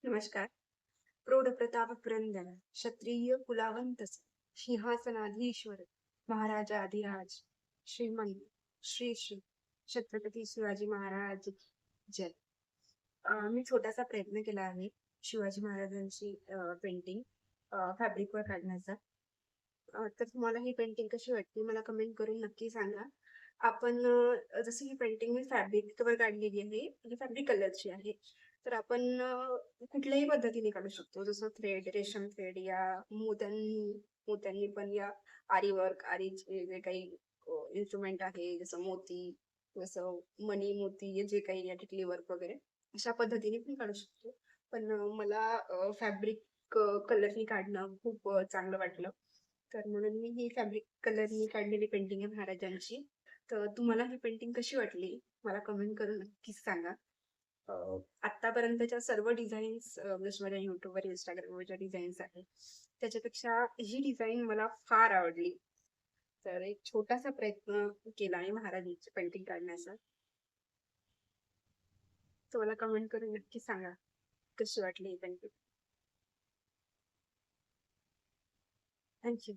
नमस्कार. प्रौढ प्रताप पुरंदर क्षत्रिय कुलावंतच सिंहासनाधीश्वर महाराजाधिराज श्रीमंत श्री श्री छत्रपती शिवाजी महाराज जय. मी छोटासा प्रयत्न केला आहे शिवाजी महाराजांची पेंटिंग फॅब्रिकवर काढण्याचा. तर तुम्हाला ही पेंटिंग कशी वाटली मला कमेंट करून नक्की सांगा. आपण जशी ही पेंटिंग मी फॅब्रिकवर काढलेली आहे, म्हणजे फॅब्रिक कलरची आहे. तर आपण कुठल्याही पद्धतीने काढू शकतो. जसं थ्रेड, रेशम थ्रेड या मोत्यांनी मोत्यांनी पण या आरी वर्क, आरीचे जे काही इन्स्ट्रुमेंट आहे, जसं मोती, जसं मणी मोती जे काही या टिकली वर्क वगैरे अशा पद्धतीने पण काढू शकतो. पण मला फॅब्रिक कलरनी काढणं खूप चांगलं वाटलं. तर म्हणून मी ही फॅब्रिक कलरनी काढलेली पेंटिंग आहे महाराजांची. तर तुम्हाला ही पेंटिंग कशी वाटली? मला कमेंट करून नक्कीच सांगा. अ, आत्तापर्यंतच्या सर्व डिझाईन्स जसं माझ्या YouTubeवर, Instagramवर ज्या डिझाईन्स आहेत, त्याच्यापेक्षा ही डिझाईन मला फार आवडली. तर एक छोटासा प्रयत्न केला आहे महाराजांची पेंटिंग काढण्याचा. तर मला कमेंट करून नक्की सांगा, कशी वाटली ही पेंटिंग. Thank you.